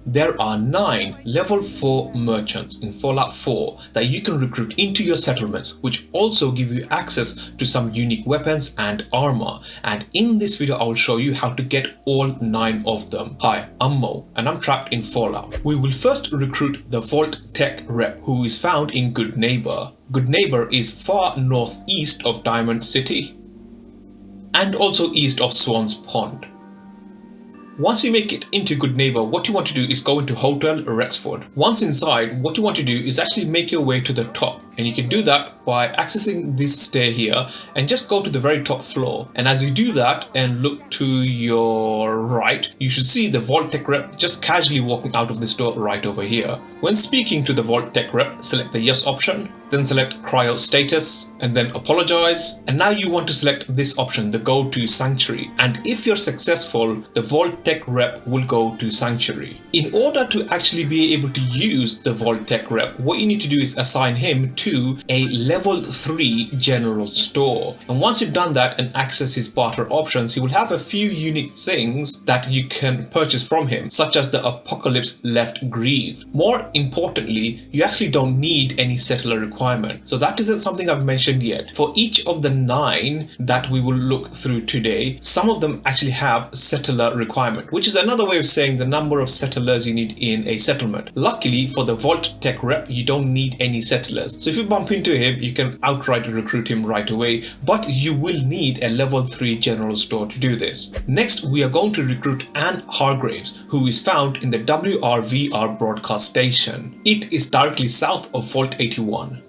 There are 9 level 4 merchants in Fallout 4 that you can recruit into your settlements, which also give you access to some unique weapons and armor. And in this video I will show you how to get all 9 of them. Hi, I'm Mo and I'm trapped in Fallout. We will first recruit the Vault-Tec rep, who is found in Good Neighbor. Good Neighbor is far northeast of Diamond City and also east of Swan's Pond. Once you make it into Good Neighbor, what you want to do is go into Hotel Rexford. Once inside, what you want to do is actually make your way to the top, and you can do that by accessing this stair here and just go to the very top floor. And as you do that and look to your right, you should see the Vault-Tec rep just casually walking out of this door right over here. When speaking to the Vault-Tec rep, select the yes option, then select cryo status and then apologize, and now you want to select this option, the go to sanctuary, and if you're successful, the Vault-Tec rep will go to sanctuary. In order to actually be able to use the Vault-Tec rep, what you need to do is assign him to a level 3 general store, and once you've done that and access his barter options, he will have a few unique things that you can purchase from him, such as the Apocalypse Left Greave. More importantly, you actually don't need any settler requirement, so that isn't something I've mentioned yet. For each of the 9 that we will look through today, some of them actually have settler requirement, which is another way of saying the number of settlers you need in a settlement. Luckily for the Vault-Tec rep, you don't need any settlers, so if you bump into him, you can outright recruit him right away, but you will need a level 3 general store to do this. Next, we are going to recruit Anne Hargraves, who is found in the WRVR broadcast station. It is directly south of Vault 81.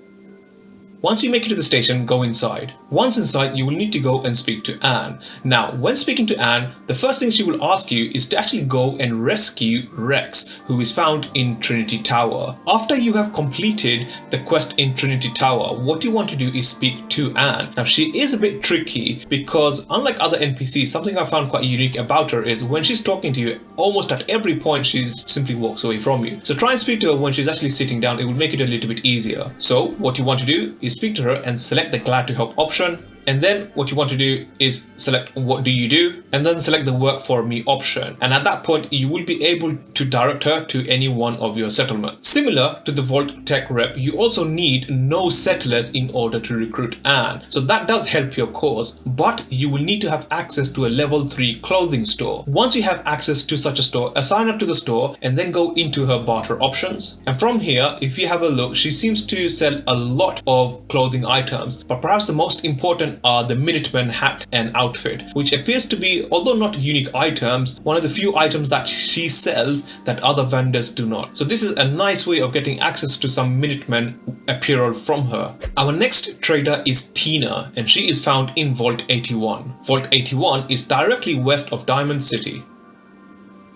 Once you make it to the station, go inside. Once inside, you will need to go and speak to Anne. Now, when speaking to Anne, the first thing she will ask you is to actually go and rescue Rex, who is found in Trinity Tower. After you have completed the quest in Trinity Tower, what you want to do is speak to Anne. Now, she is a bit tricky because unlike other NPCs, something I found quite unique about her is when she's talking to you, almost at every point she simply walks away from you. So try and speak to her when she's actually sitting down. It will make it a little bit easier. So what you want to do is speak to her and select the Glad to Help option, and then what you want to do is select what do you do, and then select the work for me option, and at that point you will be able to direct her to any one of your settlements. Similar to the Vault-Tec rep, you also need no settlers in order to recruit Anne, so that does help your cause, but you will need to have access to a level 3 clothing store. Once you have access to such a store, assign her to the store and then go into her barter options, and from here, if you have a look, she seems to sell a lot of clothing items, but perhaps the most important are the Minuteman hat and outfit, which appears to be, although not unique items, one of the few items that she sells that other vendors do not. So this is a nice way of getting access to some Minuteman apparel from her. Our next trader is Tina, and she is found in Vault 81. Vault 81 is directly west of Diamond City.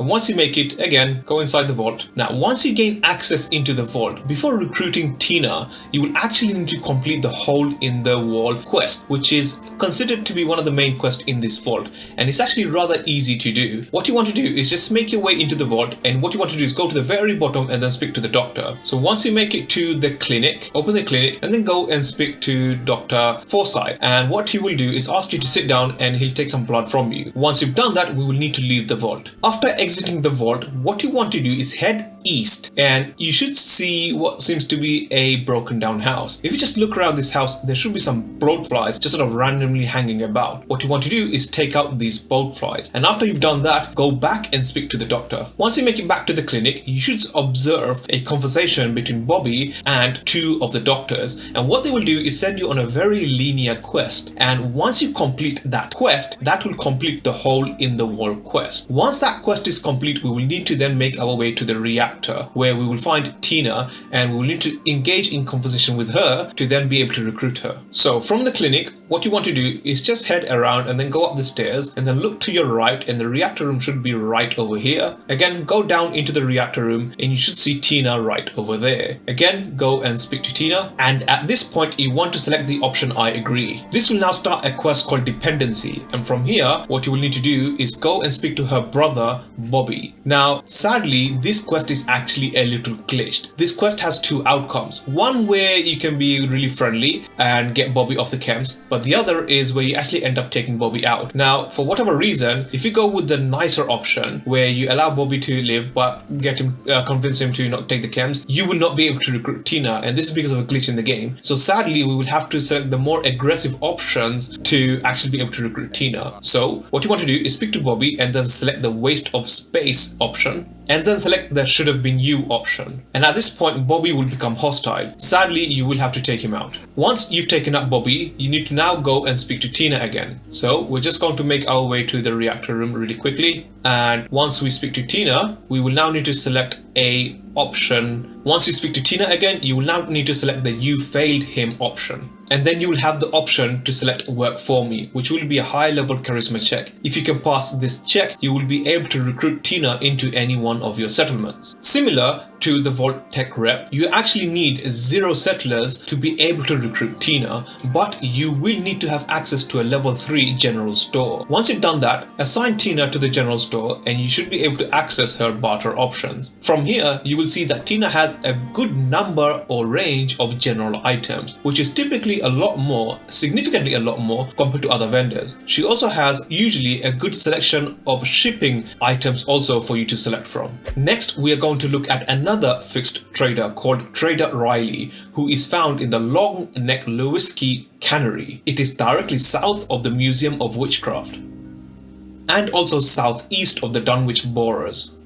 And once you make it, again, go inside the vault. Now, once you gain access into the vault, before recruiting Tina, you will actually need to complete the Hole in the Wall quest, which is considered to be one of the main quests in this vault, and it's actually rather easy to do. What you want to do is just make your way into the vault, and what you want to do is go to the very bottom and then speak to the doctor. So once you make it to the clinic, open the clinic and then go and speak to Dr. Forsyth, and what he will do is ask you to sit down and he'll take some blood from you. Once you've done that, we will need to leave the vault. After exiting the vault, what you want to do is head east, and you should see what seems to be a broken down house. If you just look around this house, there should be some bloat flies just sort of randomly hanging about. What you want to do is take out these bloat flies, and after you've done that, go back and speak to the doctor. Once you make it back to the clinic, you should observe a conversation between Bobby and 2 of the doctors, and what they will do is send you on a very linear quest, and once you complete that quest, that will complete the Hole in the Wall quest. Once that quest is complete, we will need to then make our way to the reactor, where we will find Tina, and we will need to engage in conversation with her to then be able to recruit her. So from the clinic, what you want to do is just head around and then go up the stairs and then look to your right, and the reactor room should be right over here. Again, go down into the reactor room and you should see Tina right over there. Again, go and speak to Tina, and at this point you want to select the option I agree. This will now start a quest called Dependency, and from here what you will need to do is go and speak to her brother Bobby. Now sadly, this quest is actually a little glitched. This quest has 2 outcomes. One where you can be really friendly and get Bobby off the chems, but but the other is where you actually end up taking Bobby out. Now, for whatever reason, if you go with the nicer option where you allow Bobby to live but get him, convince him to not take the chems, you will not be able to recruit Tina, and this is because of a glitch in the game. So sadly, we will have to select the more aggressive options to actually be able to recruit Tina. So what you want to do is speak to Bobby and then select the waste of space option, and then select the should have been you option. And at this point, Bobby will become hostile. Sadly, you will have to take him out. Once you've taken out Bobby, you need to now go and speak to Tina again. So we're just going to make our way to the reactor room really quickly. And once we speak to Tina, we will now need to select a option. Once you speak to Tina again, you will now need to select the you failed him option. And then you will have the option to select work for me, which will be a high level charisma check. If you can pass this check, you will be able to recruit Tina into any one of your settlements. Similar to the Vault-Tec rep, you actually need 0 settlers to be able to recruit Tina, but you will need to have access to a level 3 general store. Once you've done that, assign Tina to the general store and you should be able to access her barter options. From here, you will see that Tina has a good number or range of general items, which is typically a lot more, significantly a lot more compared to other vendors. She also has usually a good selection of shipping items also for you to select from. Next, we are going to look at another fixed trader called Trader Rylee, who is found in the Long Neck Lewinsky Cannery. It is directly south of the Museum of Witchcraft and also southeast of the Dunwich Borers.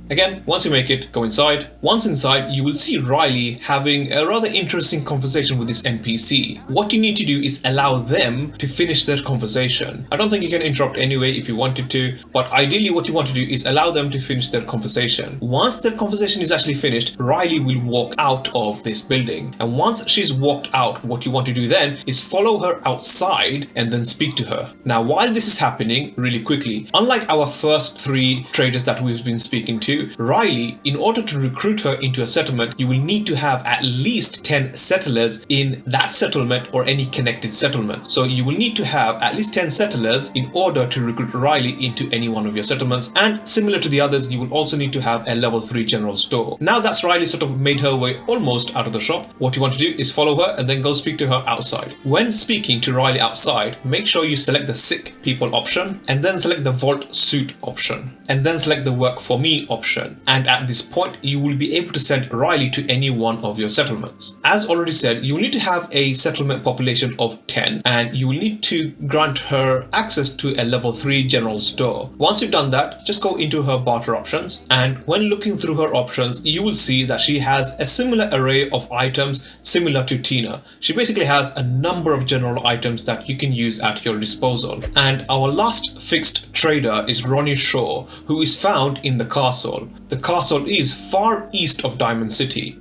Again, once you make it, go inside. Once inside, you will see Rylee having a rather interesting conversation with this NPC. What you need to do is allow them to finish their conversation. I don't think you can interrupt anyway if you wanted to, but ideally what you want to do is allow them to finish their conversation. Once their conversation is actually finished, Rylee will walk out of this building. And once she's walked out, what you want to do then is follow her outside and then speak to her. Now, while this is happening, really quickly, unlike our first 3 traders that we've been speaking to, Rylee, in order to recruit her into a settlement, you will need to have at least 10 settlers in that settlement or any connected settlements. So you will need to have at least 10 settlers in order to recruit Rylee into any one of your settlements. And similar to the others, you will also need to have a level 3 general store. Now that's Rylee sort of made her way almost out of the shop. What you want to do is follow her and then go speak to her outside. When speaking to Rylee outside, make sure you select the sick people option and then select the vault suit option and then select the work for me option. And at this point, you will be able to send Rylee to any one of your settlements. As already said, you will need to have a settlement population of 10 and you will need to grant her access to a level 3 general store. Once you've done that, just go into her barter options, and when looking through her options, you will see that she has a similar array of items similar to Tina. She basically has a number of general items that you can use at your disposal. And our last fixed trader is Ronnie Shaw, who is found in the castle. The castle is far east of Diamond City.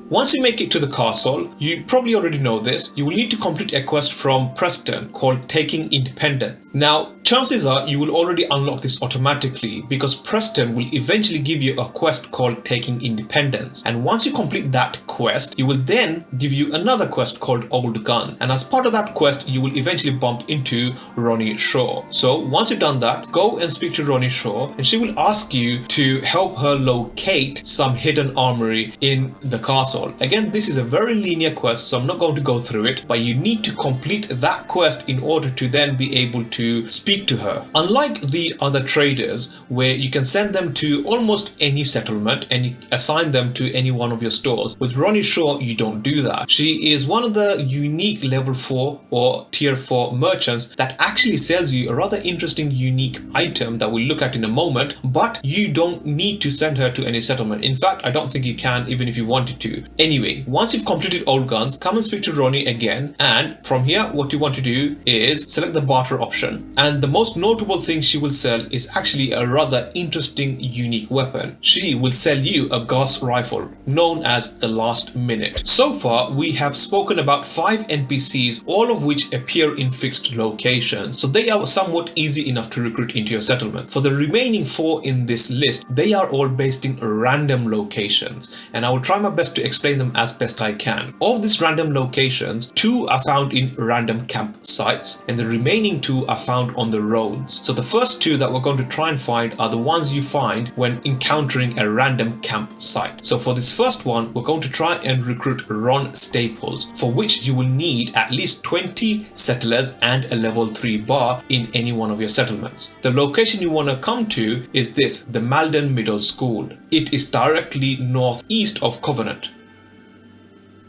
Once you make it to the castle, you probably already know this, you will need to complete a quest from Preston called Taking Independence. Now, chances are you will already unlock this automatically because Preston will eventually give you a quest called Taking Independence. And once you complete that quest, you will then give you another quest called Old Gun. And as part of that quest, you will eventually bump into Ronnie Shaw. So once you've done that, go and speak to Ronnie Shaw and she will ask you to help her locate some hidden armory in the castle. Again, this is a very linear quest, so I'm not going to go through it, but you need to complete that quest in order to then be able to speak to her. Unlike the other traders, where you can send them to almost any settlement and you assign them to any one of your stores, with Ronnie Shaw, you don't do that. She is one of the unique level 4 or tier 4 merchants that actually sells you a rather interesting unique item that we'll look at in a moment, but you don't need to send her to any settlement. In fact, I don't think you can even if you wanted to. Anyway, once you've completed Old Guns, come and speak to Ronnie again, and from here what you want to do is select the barter option. And the most notable thing she will sell is actually a rather interesting unique weapon. She will sell you a Gauss rifle known as the Last Minute. So far we have spoken about 5 NPCs, all of which appear in fixed locations, so they are somewhat easy enough to recruit into your settlement. For the remaining 4 in this list, they are all based in random locations, and I will try my best to explain them as best I can. Of these random locations, 2 are found in random campsites and the remaining 2 are found on the the roads. So the first two that we're going to try and find are the ones you find when encountering a random campsite. So for this first one, we're going to try and recruit Ron Staples, for which you will need at least 20 settlers and a level 3 bar in any one of your settlements. The location you want to come to is this, the Malden Middle School. It is directly northeast of Covenant.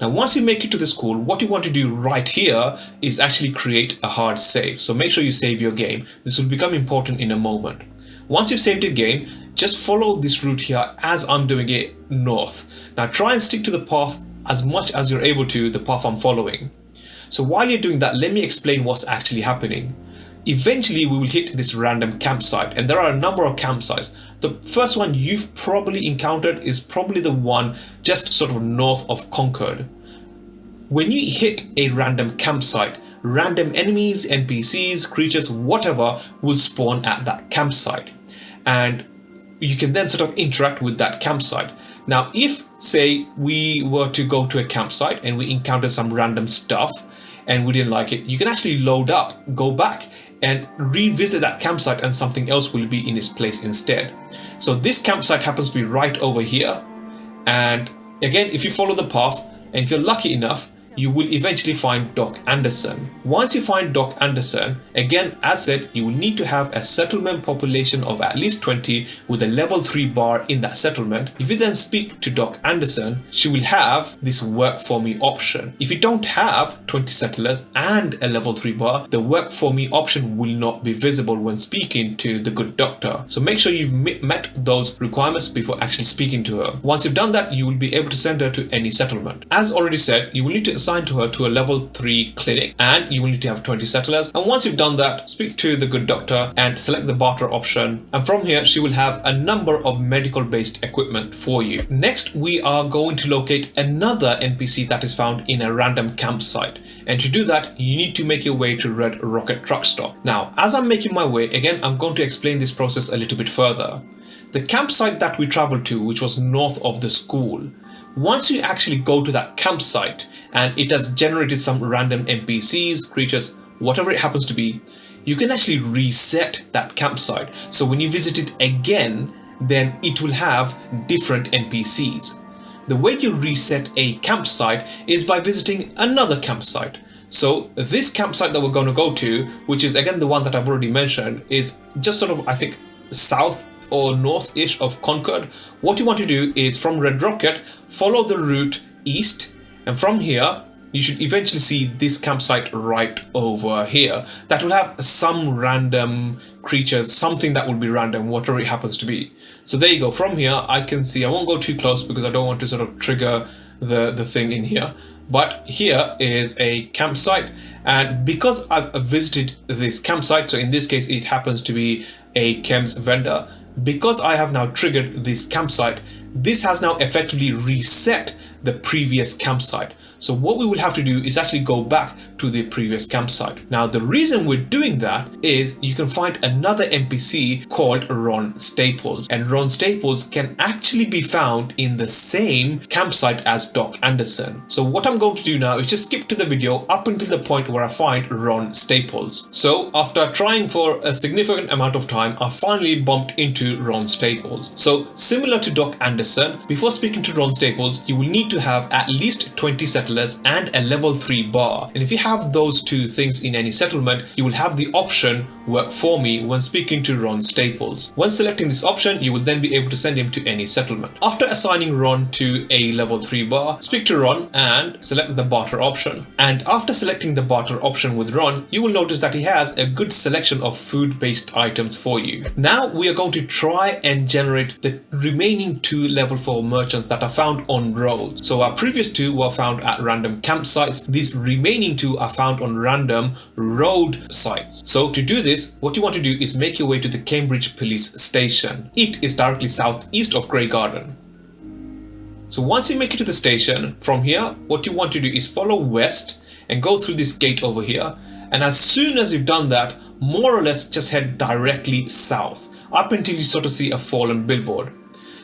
Now once you make it to the school, what you want to do right here is actually create a hard save. So make sure you save your game. This will become important in a moment. Once you've saved your game, just follow this route here as I'm doing it north. Now try and stick to the path as much as you're able to, the path I'm following. So while you're doing that, let me explain what's actually happening. Eventually we will hit this random campsite, and there are a number of campsites. The first one you've probably encountered is probably the one just sort of north of Concord. When you hit a random campsite, random enemies, NPCs, creatures, whatever will spawn at that campsite, and you can then sort of interact with that campsite. Now if, say, we were to go to a campsite and we encountered some random stuff and we didn't like it, you can actually load up, go back and revisit that campsite, and something else will be in its place instead. So this campsite happens to be right over here, and again, if you follow the path and if you're lucky enough, you will eventually find Doc Anderson. Once you find Doc Anderson, again, as said, you will need to have a settlement population of at least 20 with a level 3 bar in that settlement. If you then speak to Doc Anderson, she will have this work for me option. If you don't have 20 settlers and a level 3 bar, the work for me option will not be visible when speaking to the good doctor. So make sure you've met those requirements before actually speaking to her. Once you've done that, you will be able to send her to any settlement. As already said, you will need to assign to her to a level 3 clinic, and you will need to have 20 settlers. And once you've done that, speak to the good doctor and select the barter option, and from here she will have a number of medical based equipment for you. Next, we are going to locate another NPC that is found in a random campsite, and to do that you need to make your way to Red Rocket Truck Stop. Now as I'm making my way, again, I'm going to explain this process a little bit further. The campsite that we traveled to, which was north of the school, once you actually go to that campsite and it has generated some random NPCs, creatures, whatever it happens to be, you can actually reset that campsite. So when you visit it again, then it will have different NPCs. The way you reset a campsite is by visiting another campsite. So this campsite that we're going to go to, which is again the one that I've already mentioned, is just sort of, I think, south or north-ish of Concord. What you want to do is from Red Rocket, follow the route east, and from here you should eventually see this campsite right over here that will have some random creatures, something that will be random, whatever it happens to be. So there you go. From here I can see, I won't go too close because I don't want to sort of trigger the thing in here, but here is a campsite, and because I've visited this campsite, so in this case it happens to be a chems vendor, because I have now triggered this campsite, this has now effectively reset the previous campsite. So what we will have to do is actually go back to the previous campsite. Now the reason we're doing that is you can find another NPC called Ron Staples, and Ron Staples can actually be found in the same campsite as Doc Anderson. So what I'm going to do now is just skip to the video up until the point where I find Ron Staples. So after trying for a significant amount of time, I finally bumped into Ron Staples. So similar to Doc Anderson, before speaking to Ron Staples, you will need to have at least 20 settlers and a level 3 bar. And if you have those two things in any settlement, you will have the option work for me when speaking to Ron Staples. When selecting this option, you will then be able to send him to any settlement. After assigning Ron to a level 3 bar, speak to Ron and select the barter option. And after selecting the barter option with Ron, you will notice that he has a good selection of food-based items for you. Now we are going to try and generate the remaining 2 level 4 merchants that are found on roads. So our previous 2 were found at random campsites. These remaining 2 are found on random road sites. So to do this, what you want to do is make your way to the Cambridge Police Station. It is directly southeast of Grey Garden. So once you make it to the station, from here, what you want to do is follow west and go through this gate over here. And as soon as you've done that, more or less just head directly south up until you sort of see a fallen billboard.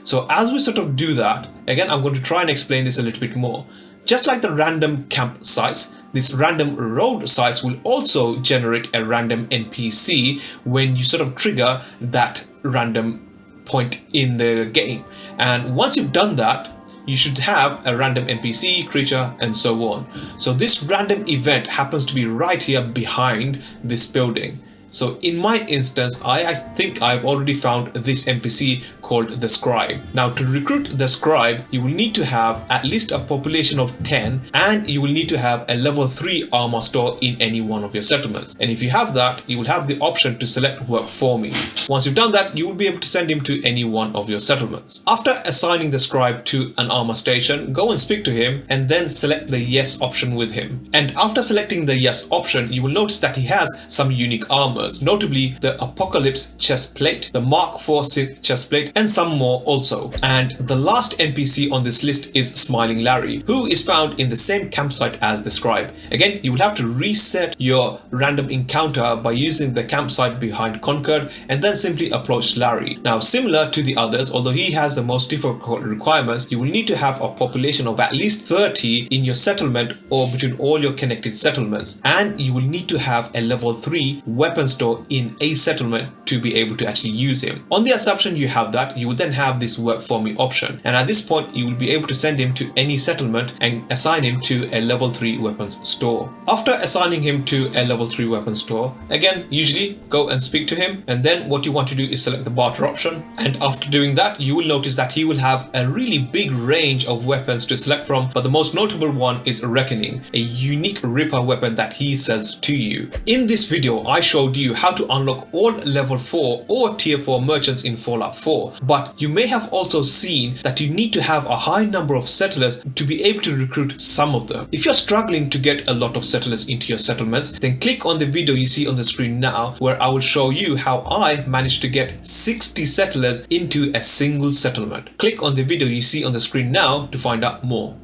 So as we sort of do that, again, I'm going to try and explain this a little bit more. Just like the random campsites, this random road sites will also generate a random NPC when you sort of trigger that random point in the game. And once you've done that, you should have a random NPC, creature, and so on. So this random event happens to be right here behind this building. So in my instance, I think I've already found this NPC called the Scribe. Now to recruit the Scribe, you will need to have at least a population of 10 and you will need to have a level 3 armor store in any one of your settlements. And if you have that, you will have the option to select work for me. Once you've done that, you will be able to send him to any one of your settlements. After assigning the Scribe to an armor station, go and speak to him and then select the yes option with him. And after selecting the yes option, you will notice that he has some unique armor. Notably the Apocalypse chest plate, the Mark IV Synth chest plate, and some more also. And the last NPC on this list is Smiling Larry, who is found in the same campsite as the Scribe. Again, you will have to reset your random encounter by using the campsite behind Concord and then simply approach Larry. Now similar to the others, although he has the most difficult requirements, you will need to have a population of at least 30 in your settlement or between all your connected settlements, and you will need to have a level 3 weapon store in a settlement to be able to actually use him. On the assumption you have that, you will then have this work for me option, and at this point you will be able to send him to any settlement and assign him to a level 3 weapons store. After assigning him to a level 3 weapons store, again usually go and speak to him, and then what you want to do is select the barter option, and after doing that you will notice that he will have a really big range of weapons to select from, but the most notable one is Reckoning, a unique Ripper weapon that he sells to you. In this video I showed you how to unlock all level 4 or tier 4 merchants in Fallout 4, but you may have also seen that you need to have a high number of settlers to be able to recruit some of them. If you're struggling to get a lot of settlers into your settlements, then click on the video you see on the screen now, where I will show you how I managed to get 60 settlers into a single settlement. Click on the video you see on the screen now to find out more.